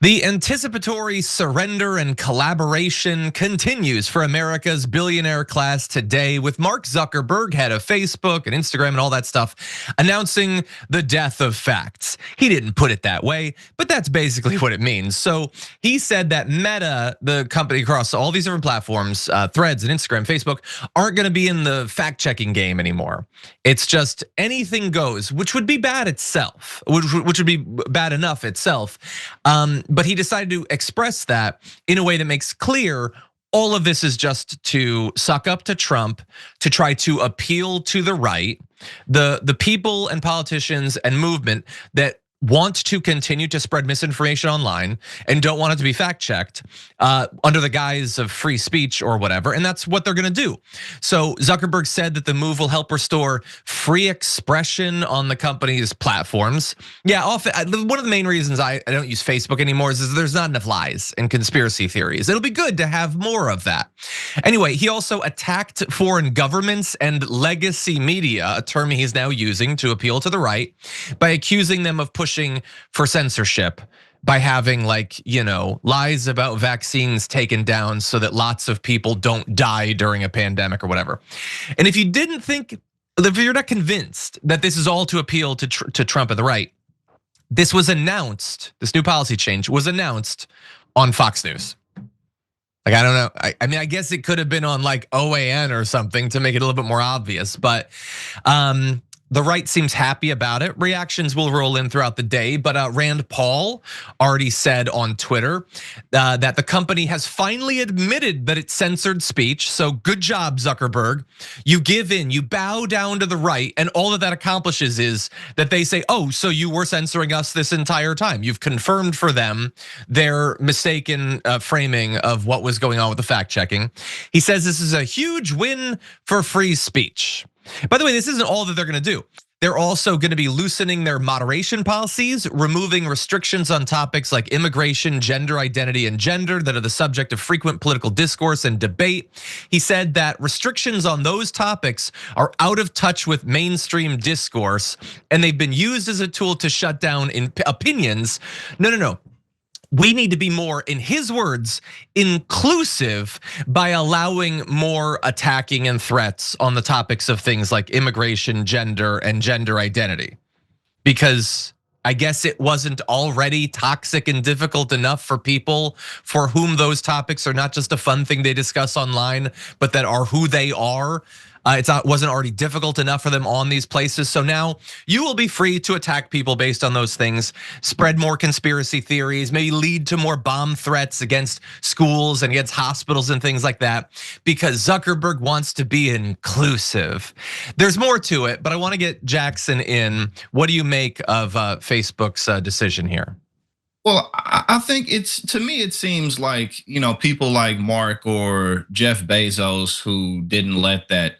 The anticipatory surrender and collaboration continues for America's billionaire class today, with Mark Zuckerberg, head of Facebook and Instagram and all that stuff, announcing the death of facts. He didn't put it that way, but that's basically what it means. So he said that Meta, the company across all these different platforms, Threads and Instagram, Facebook, aren't gonna be in the fact checking game anymore. It's just anything goes, which would be bad itself, which would be bad enough itself. But he decided to express that in a way that makes clear all of this is just to suck up to Trump, to try to appeal to the right, the people and politicians and movement that want to continue to spread misinformation online and don't want it to be fact checked under the guise of free speech or whatever, and that's what they're gonna do. So Zuckerberg said that the move will help restore free expression on the company's platforms. Yeah, often one of the main reasons I don't use Facebook anymore is there's not enough lies and conspiracy theories. It'll be good to have more of that. Anyway, he also attacked foreign governments and legacy media, a term he's now using to appeal to the right, by accusing them of pushing for censorship by having lies about vaccines taken down so that lots of people don't die during a pandemic or whatever. And if you're not convinced that this is all to appeal to Trump and the right, this new policy change was announced on Fox News. I don't know. I mean, I guess it could have been on OAN or something to make it a little bit more obvious, but the right seems happy about it. Reactions will roll in throughout the day, but Rand Paul already said on Twitter that the company has finally admitted that it censored speech. So good job, Zuckerberg. You give in, you bow down to the right, and all that accomplishes is that they say, oh, so you were censoring us this entire time. You've confirmed for them their mistaken framing of what was going on with the fact checking. He says this is a huge win for free speech. By the way, this isn't all that they're gonna do. They're also gonna be loosening their moderation policies, removing restrictions on topics like immigration, gender identity, and gender that are the subject of frequent political discourse and debate. He said that restrictions on those topics are out of touch with mainstream discourse, and they've been used as a tool to shut down opinions. No. We need to be more, in his words, inclusive by allowing more attacking and threats on the topics of things like immigration, gender, and gender identity. Because I guess it wasn't already toxic and difficult enough for people for whom those topics are not just a fun thing they discuss online, but that are who they are. It wasn't already difficult enough for them on these places. So now you will be free to attack people based on those things, spread more conspiracy theories, maybe lead to more bomb threats against schools and against hospitals and things like that, because Zuckerberg wants to be inclusive. There's more to it, but I want to get Jackson in. What do you make of Facebook's decision here? Well, I think to me, it seems like, people like Mark or Jeff Bezos who didn't let that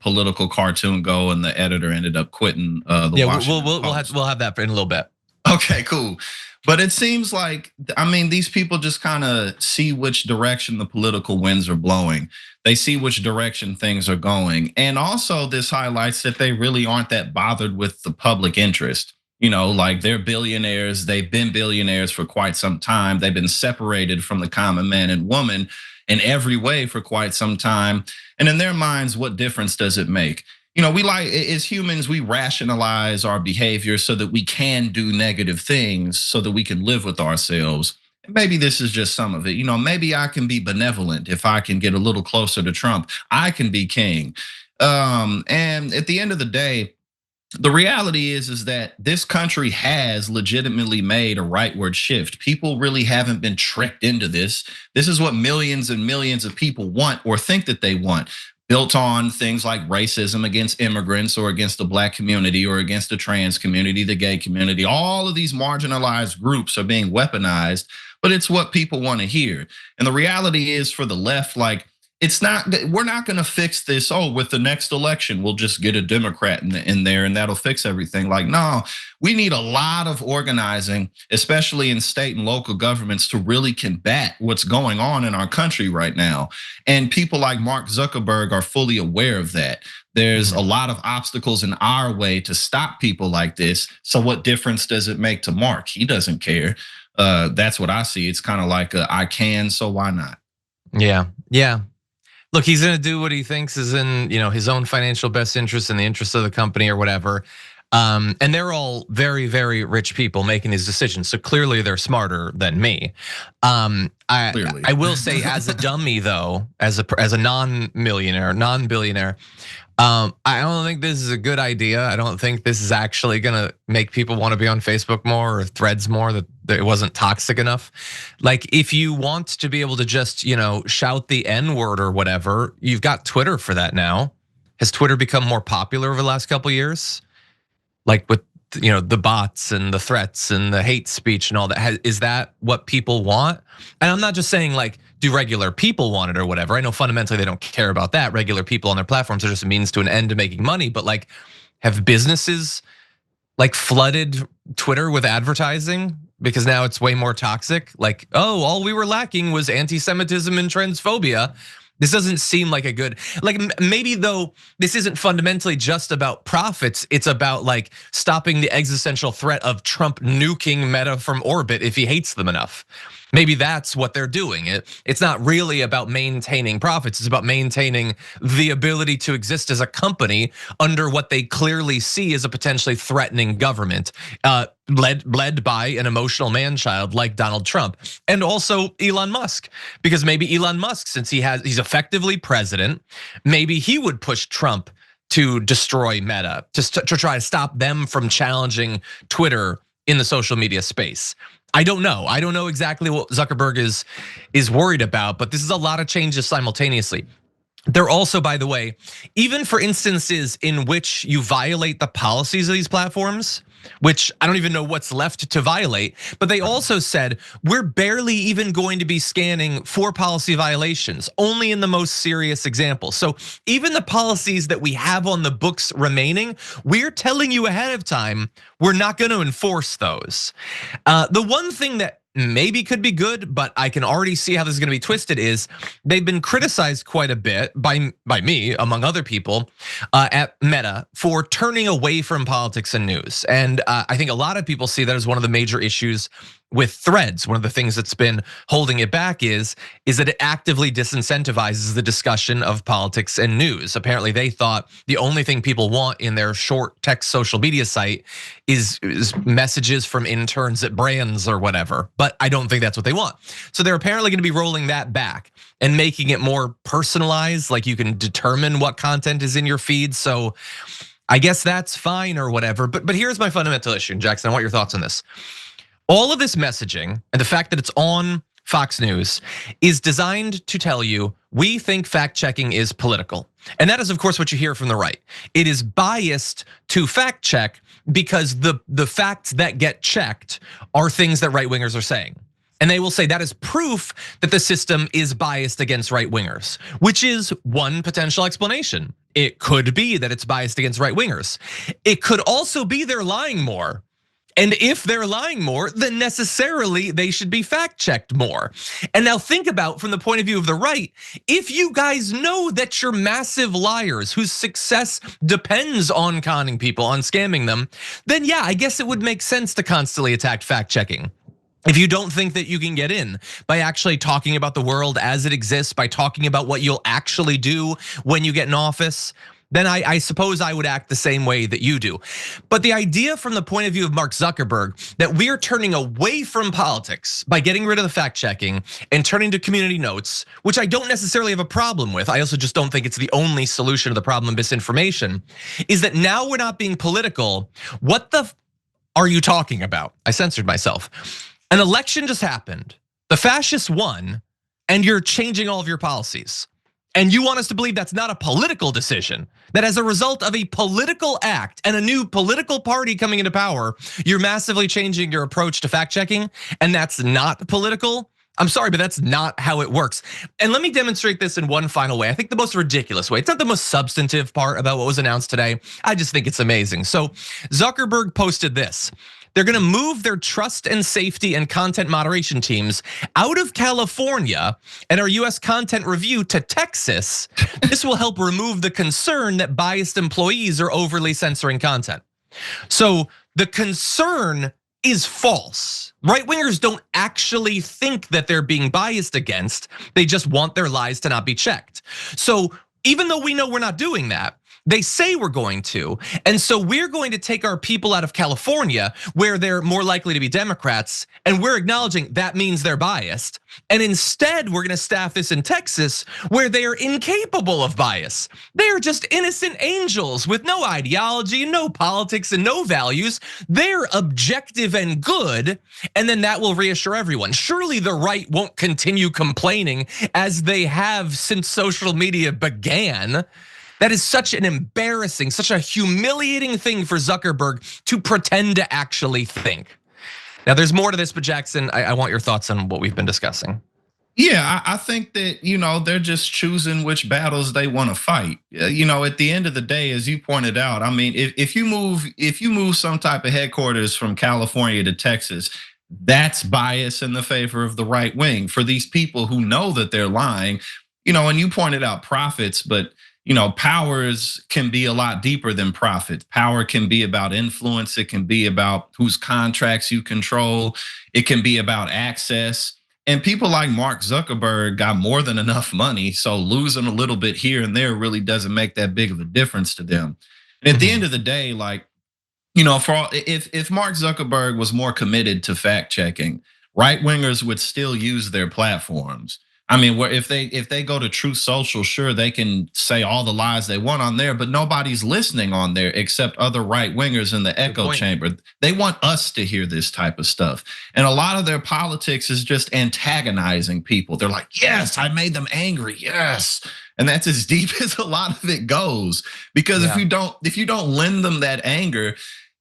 political cartoon go, and the editor ended up quitting the Washington Post. We'll have that in a little bit. Okay, cool. But it seems like, these people just kind of see which direction the political winds are blowing. They see which direction things are going. And also this highlights that they really aren't that bothered with the public interest. They're billionaires. They've been billionaires for quite some time. They've been separated from the common man and woman in every way for quite some time. And in their minds, what difference does it make? As humans, we rationalize our behavior so that we can do negative things so that we can live with ourselves. Maybe this is just some of it. Maybe I can be benevolent if I can get a little closer to Trump. I can be king. And at the end of the day, the reality is that this country has legitimately made a rightward shift. People really haven't been tricked into this. This is what millions and millions of people want or think that they want, built on things like racism against immigrants or against the black community or against the trans community, the gay community. All of these marginalized groups are being weaponized, but it's what people want to hear. And the reality is, for the left, we're not gonna fix this, with the next election, we'll just get a Democrat in there and that'll fix everything. No, we need a lot of organizing, especially in state and local governments, to really combat what's going on in our country right now. And people like Mark Zuckerberg are fully aware of that. There's a lot of obstacles in our way to stop people like this. So what difference does it make to Mark? He doesn't care. That's what I see. It's kind of like I can, so why not? Yeah, yeah. Look, he's gonna do what he thinks is in his own financial best interest and the interest of the company or whatever. And they're all very, very rich people making these decisions. So clearly they're smarter than me. Clearly. I will say, as a dummy though, as a non-millionaire, non-billionaire, I don't think this is a good idea. I don't think this is actually gonna make people want to be on Facebook more or Threads more, that it wasn't toxic enough. Like, if you want to be able to just, shout the N-word or whatever, you've got Twitter for that now. Has Twitter become more popular over the last couple of years? Like with the bots and the threats and the hate speech and all that. Is that what people want? And I'm not just saying like, do regular people want it or whatever. I know fundamentally they don't care about that. Regular people on their platforms are just a means to an end to making money. But like, have businesses like flooded Twitter with advertising because now it's way more toxic? Like, oh, all we were lacking was anti-Semitism and transphobia. This doesn't seem like a good, like maybe though this isn't fundamentally just about profits, it's about like stopping the existential threat of Trump nuking Meta from orbit if he hates them enough. Maybe that's what they're doing. It's not really about maintaining profits, it's about maintaining the ability to exist as a company under what they clearly see as a potentially threatening government, led by an emotional man-child like Donald Trump, and also Elon Musk. Because maybe Elon Musk, since he's effectively president, maybe he would push Trump to destroy Meta, to try to stop them from challenging Twitter in the social media space. I don't know. I don't know exactly what Zuckerberg is worried about, but this is a lot of changes simultaneously. They're also, by the way, even for instances in which you violate the policies of these platforms, which I don't even know what's left to violate, but they also said, we're barely even going to be scanning for policy violations, only in the most serious examples. So even the policies that we have on the books remaining, we're telling you ahead of time, we're not gonna enforce those. The one thing that maybe could be good, but I can already see how this is gonna be twisted, is they've been criticized quite a bit by me, among other people, at Meta for turning away from politics and news. And I think a lot of people see that as one of the major issues with Threads. One of the things that's been holding it back is that it actively disincentivizes the discussion of politics and news. Apparently they thought the only thing people want in their short text social media site is messages from interns at brands or whatever, but I don't think that's what they want. So they're apparently gonna be rolling that back and making it more personalized, like you can determine what content is in your feed. So I guess that's fine or whatever, but here's my fundamental issue, Jackson, I want your thoughts on this. All of this messaging and the fact that it's on Fox News is designed to tell you, we think fact checking is political. And that is of course what you hear from the right. It is biased to fact check because the facts that get checked are things that right wingers are saying. And they will say that is proof that the system is biased against right wingers, which is one potential explanation. It could be that it's biased against right wingers. It could also be they're lying more. And if they're lying more, then necessarily they should be fact checked more. And now think about, from the point of view of the right, if you guys know that you're massive liars whose success depends on conning people, on scamming them, then yeah, I guess it would make sense to constantly attack fact checking. If you don't think that you can get in by actually talking about the world as it exists, by talking about what you'll actually do when you get in office, then I suppose I would act the same way that you do. But the idea from the point of view of Mark Zuckerberg that we're turning away from politics by getting rid of the fact checking and turning to community notes, which I don't necessarily have a problem with, I also just don't think it's the only solution to the problem of misinformation, is that now we're not being political. What the are you talking about? I censored myself. An election just happened, the fascists won, and you're changing all of your policies. And you want us to believe that's not a political decision, that as a result of a political act and a new political party coming into power, you're massively changing your approach to fact checking, and that's not political? I'm sorry, but that's not how it works. And let me demonstrate this in one final way. I think the most ridiculous way. It's not the most substantive part about what was announced today. I just think it's amazing. So Zuckerberg posted this. They're gonna move their trust and safety and content moderation teams out of California and our US content review to Texas. This will help remove the concern that biased employees are overly censoring content. So the concern is false. Right-wingers don't actually think that they're being biased against. They just want their lies to not be checked. So even though we know we're not doing that, they say we're going to. And so we're going to take our people out of California, where they're more likely to be Democrats, and we're acknowledging that means they're biased. And instead, we're gonna staff this in Texas, where they are incapable of bias. They are just innocent angels with no ideology, no politics, and no values. They're objective and good, and then that will reassure everyone. Surely the right won't continue complaining as they have since social media began. That is such an embarrassing, such a humiliating thing for Zuckerberg to pretend to actually think. Now, there's more to this, but Jackson, I want your thoughts on what we've been discussing. Yeah, I think that, they're just choosing which battles they want to fight. At the end of the day, as you pointed out, I mean, if you move some type of headquarters from California to Texas, that's bias in the favor of the right wing for these people who know that they're lying. And you pointed out profits, but powers can be a lot deeper than profit. Power can be about influence. It can be about whose contracts you control. It can be about access. And people like Mark Zuckerberg got more than enough money, so losing a little bit here and there really doesn't make that big of a difference to them. And at the end of the day, if Mark Zuckerberg was more committed to fact checking, right wingers would still use their platforms. I mean, if they go to Truth Social, sure, they can say all the lies they want on there, but nobody's listening on there except other right wingers in the echo chamber. They want us to hear this type of stuff. And a lot of their politics is just antagonizing people. They're like, yes, I made them angry, yes. And that's as deep as a lot of it goes. Because if you don't lend them that anger,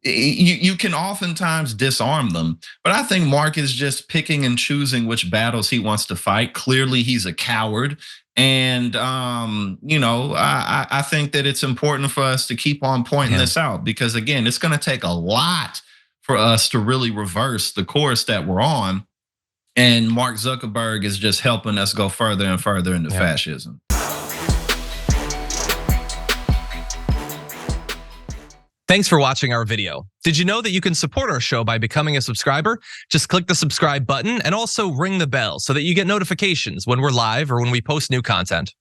you can oftentimes disarm them. But I think Mark is just picking and choosing which battles he wants to fight. Clearly, he's a coward. And I think that it's important for us to keep on pointing this out, because again, it's gonna take a lot for us to really reverse the course that we're on. And Mark Zuckerberg is just helping us go further and further into fascism. Thanks for watching our video. Did you know that you can support our show by becoming a subscriber? Just click the subscribe button and also ring the bell so that you get notifications when we're live or when we post new content.